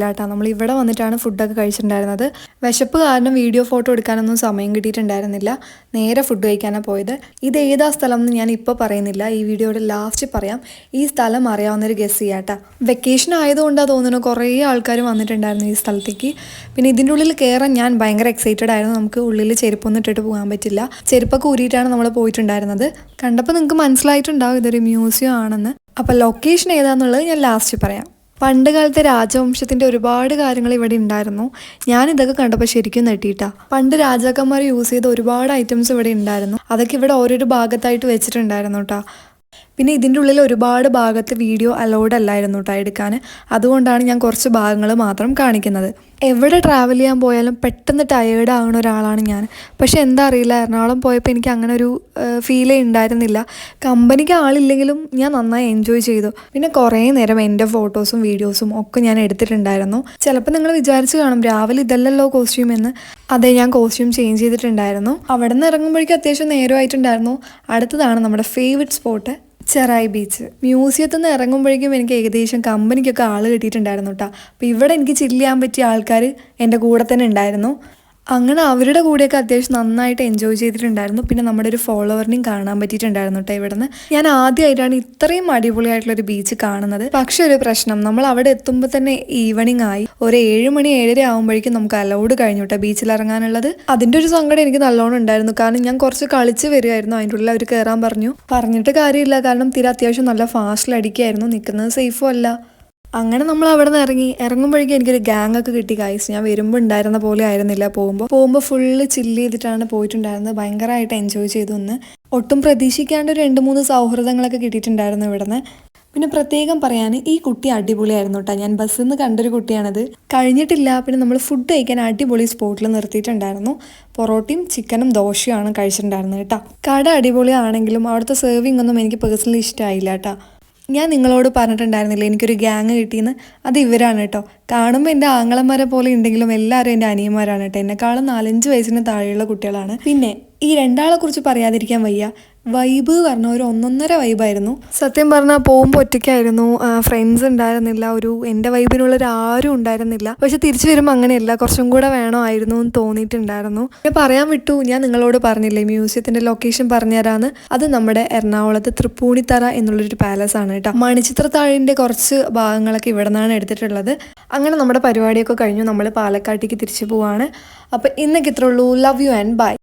ാട്ടാ നമ്മൾ ഇവിടെ വന്നിട്ടാണ് ഫുഡൊക്കെ കഴിച്ചിട്ടുണ്ടായിരുന്നത്. വിശപ്പ് കാരണം വീഡിയോ ഫോട്ടോ എടുക്കാനൊന്നും സമയം കിട്ടിയിട്ടുണ്ടായിരുന്നില്ല. നേരെ ഫുഡ് കഴിക്കാനാണ് പോയത്. ഇത് ഏതാ സ്ഥലം എന്ന് ഞാൻ ഇപ്പോൾ പറയുന്നില്ല, ഈ വീഡിയോയുടെ ലാസ്റ്റ് പറയാം. ഈ സ്ഥലം അറിയാവുന്നൊരു ഗസ് ചെയ്യാട്ടാ. വെക്കേഷൻ ആയതുകൊണ്ടാണ് തോന്നുന്നു കുറേ ആൾക്കാർ വന്നിട്ടുണ്ടായിരുന്നു ഈ സ്ഥലത്തേക്ക്. പിന്നെ ഇതിൻ്റെ ഉള്ളിൽ കയറാൻ ഞാൻ ഭയങ്കര എക്സൈറ്റഡ് ആയിരുന്നു. നമുക്ക് ഉള്ളിൽ ചെരുപ്പൊന്നും ഇട്ടിട്ട് പോകാൻ പറ്റില്ല. ചെരുപ്പൊക്കെ ഊരിയിട്ടാണ് നമ്മൾ പോയിട്ടുണ്ടായിരുന്നത്. കണ്ടപ്പോൾ നിങ്ങൾക്ക് മനസ്സിലായിട്ടുണ്ടാവും ഇതൊരു മ്യൂസിയം ആണെന്ന്. അപ്പോൾ ലൊക്കേഷൻ ഏതാണെന്നുള്ളത് ഞാൻ ലാസ്റ്റ് പറയാം. പണ്ട് കാലത്തെ രാജവംശത്തിൻ്റെ ഒരുപാട് കാര്യങ്ങൾ ഇവിടെ ഉണ്ടായിരുന്നു. ഞാനിതൊക്കെ കണ്ടപ്പോൾ ശരിക്കും നെട്ടിയിട്ടാ. പണ്ട് രാജാക്കന്മാർ യൂസ് ചെയ്ത ഒരുപാട് ഐറ്റംസ് ഇവിടെ ഉണ്ടായിരുന്നു. അതൊക്കെ ഇവിടെ ഓരോരോ ഭാഗത്തായിട്ട് വെച്ചിട്ടുണ്ടായിരുന്നു കേട്ടോ. പിന്നെ ഇതിൻ്റെ ഉള്ളിൽ ഒരുപാട് ഭാഗത്ത് വീഡിയോ അലൗഡ് അല്ലായിരുന്നു കേട്ടോ എടുക്കാൻ. അതുകൊണ്ടാണ് ഞാൻ കുറച്ച് ഭാഗങ്ങൾ മാത്രം കാണിക്കുന്നത്. എവിടെ ട്രാവൽ ചെയ്യാൻ പോയാലും പെട്ടെന്ന് ടയേർഡ് ആകുന്ന ഒരാളാണ് ഞാൻ. പക്ഷെ എന്താ അറിയില്ല, എറണാകുളം പോയപ്പോൾ എനിക്ക് അങ്ങനെ ഒരു ഫീലേ ഉണ്ടായിരുന്നില്ല. കമ്പനിക്ക് ആളില്ലെങ്കിലും ഞാൻ നന്നായി എൻജോയ് ചെയ്തു. പിന്നെ കുറേ നേരം എൻ്റെ ഫോട്ടോസും വീഡിയോസും ഒക്കെ ഞാൻ എടുത്തിട്ടുണ്ടായിരുന്നു. ചിലപ്പോൾ നിങ്ങൾ വിചാരിച്ച് കാണും രാവിലെ ഇതല്ലല്ലോ കോസ്റ്റ്യൂം എന്ന്. അതെ, ഞാൻ കോസ്റ്റ്യൂം ചേഞ്ച് ചെയ്തിട്ടുണ്ടായിരുന്നു. അവിടെ നിന്ന് ഇറങ്ങുമ്പോഴേക്കും അത്യാവശ്യം നേരമായിട്ടുണ്ടായിരുന്നു. അടുത്തതാണ് നമ്മുടെ ഫേവറേറ്റ് സ്പോട്ട്, ചെറായി ബീച്ച്. മ്യൂസിയത്തിൽ നിന്ന് ഇറങ്ങുമ്പോഴേക്കും എനിക്ക് ഏകദേശം കമ്പനിക്കൊക്കെ ആൾ കിട്ടിയിട്ടുണ്ടായിരുന്നു കേട്ടോ. അപ്പോൾ ഇവിടെ എനിക്ക് ചില്ല് ചെയ്യാൻ പറ്റിയ ആൾക്കാർ എൻ്റെ കൂടെ തന്നെ ഉണ്ടായിരുന്നു. അങ്ങനെ അവരുടെ കൂടെയൊക്കെ അത്യാവശ്യം നന്നായിട്ട് എൻജോയ് ചെയ്തിട്ടുണ്ടായിരുന്നു. പിന്നെ നമ്മുടെ ഒരു ഫോളോവറിനെയും കാണാൻ പറ്റിയിട്ടുണ്ടായിരുന്നു കേട്ടോ ഇവിടെ നിന്ന്. ഞാൻ ആദ്യമായിട്ടാണ് ഇത്രയും അടിപൊളിയായിട്ടുള്ളൊരു ബീച്ച് കാണുന്നത്. പക്ഷെ ഒരു പ്രശ്നം, നമ്മൾ അവിടെ എത്തുമ്പോൾ തന്നെ ഈവനിങ് ആയി. ഒരു 7 മണി 7:30 ആകുമ്പോഴേക്കും നമുക്ക് അലൗഡ് കഴിഞ്ഞു കേട്ടോ ബീച്ചിൽ ഇറങ്ങാനുള്ളത്. അതിൻ്റെ ഒരു സങ്കടം എനിക്ക് നല്ലോണം ഉണ്ടായിരുന്നു. കാരണം ഞാൻ കുറച്ച് കളിച്ച് വരുമായിരുന്നു. അതിൻ്റെ ഉള്ളിൽ അവർ കയറാൻ പറഞ്ഞിട്ട് കാര്യമില്ല. കാരണം തിര അത്യാവശ്യം നല്ല ഫാസ്റ്റിൽ അടിക്കുകയായിരുന്നു. നിൽക്കുന്നത് സേഫും അല്ല. അങ്ങനെ നമ്മൾ അവിടെ നിന്ന് ഇറങ്ങുമ്പോഴേക്കും എനിക്കൊരു ഗ്യാങ് ഒക്കെ കിട്ടി ഗൈസ്. ഞാൻ വരുമ്പോൾ ഉണ്ടായിരുന്ന പോലെ ആയിരുന്നില്ല. പോകുമ്പോൾ ഫുള്ള് ചില്ല് ചെയ്തിട്ടാണ് പോയിട്ടുണ്ടായിരുന്നത്. ഭയങ്കരമായിട്ട് എൻജോയ് ചെയ്തു. ഒന്ന് ഒട്ടും പ്രതീക്ഷിക്കാണ്ട് ഒരു 2-3 സൗഹൃദങ്ങളൊക്കെ കിട്ടിയിട്ടുണ്ടായിരുന്നു ഇവിടുന്ന്. പിന്നെ പ്രത്യേകം പറയാൻ, ഈ കുട്ടി അടിപൊളിയായിരുന്നു കേട്ടോ. ഞാൻ ബസ്സിൽ നിന്ന് കണ്ടൊരു കുട്ടിയാണത്. കഴിഞ്ഞിട്ടില്ല. പിന്നെ നമ്മൾ ഫുഡ് കഴിക്കാൻ അടിപൊളി സ്പോട്ടിൽ നിർത്തിയിട്ടുണ്ടായിരുന്നു. പൊറോട്ടയും ചിക്കനും ദോശയുമാണ് കഴിച്ചിട്ടുണ്ടായിരുന്നത് കേട്ടോ. കട അടിപൊളിയാണെങ്കിലും അവിടുത്തെ സെർവിങ് ഒന്നും എനിക്ക് പേഴ്സണലി ഇഷ്ടമായില്ല കേട്ടോ. ഞാൻ നിങ്ങളോട് പറഞ്ഞിട്ടുണ്ടായിരുന്നില്ല എനിക്കൊരു ഗ്യാങ് കിട്ടിയെന്ന്. അത് ഇവരാണ് കേട്ടോ. കാണുമ്പോൾ എൻ്റെ ആങ്ങളമാരെ പോലെ ഉണ്ടെങ്കിലും എല്ലാവരും എൻ്റെ അനിയന്മാരാണ് കേട്ടോ. എന്നെക്കാളും 4-5 വയസ്സിന് താഴെയുള്ള കുട്ടികളാണ്. പിന്നെ ഈ രണ്ടാളെ കുറിച്ച് പറയാതിരിക്കാൻ വയ്യ. വൈബ് പറഞ്ഞ ഒരു 1.5 വൈബായിരുന്നു. സത്യം പറഞ്ഞാൽ പോകുമ്പോൾ ഒറ്റയ്ക്കായിരുന്നു, ഫ്രണ്ട്സ് ഉണ്ടായിരുന്നില്ല. എൻ്റെ വൈബിനുള്ളൊരു ആരും ഉണ്ടായിരുന്നില്ല. പക്ഷെ തിരിച്ചു വരുമ്പോൾ അങ്ങനെയല്ല, കുറച്ചും കൂടെ വേണമായിരുന്നു എന്ന് തോന്നിയിട്ടുണ്ടായിരുന്നു. ഞാൻ പറയാൻ വിട്ടു, ഞാൻ നിങ്ങളോട് പറഞ്ഞില്ലേ മ്യൂസിയത്തിൻ്റെ ലൊക്കേഷൻ പറഞ്ഞുതരാന്ന്. അത് നമ്മുടെ എറണാകുളത്ത് തൃപ്പൂണിത്തറ എന്നുള്ളൊരു പാലസ് ആണ് കേട്ടോ. മണിച്ചിത്രത്താഴിൻ്റെ കുറച്ച് ഭാഗങ്ങളൊക്കെ ഇവിടെ നിന്നാണ് എടുത്തിട്ടുള്ളത്. അങ്ങനെ നമ്മുടെ പരിപാടിയൊക്കെ കഴിഞ്ഞു. നമ്മൾ പാലക്കാട്ടേക്ക് തിരിച്ചു പോവാണ്. അപ്പോൾ ഇന്നൊക്കെ ഇത്രേ ഉള്ളൂ. Love you and by.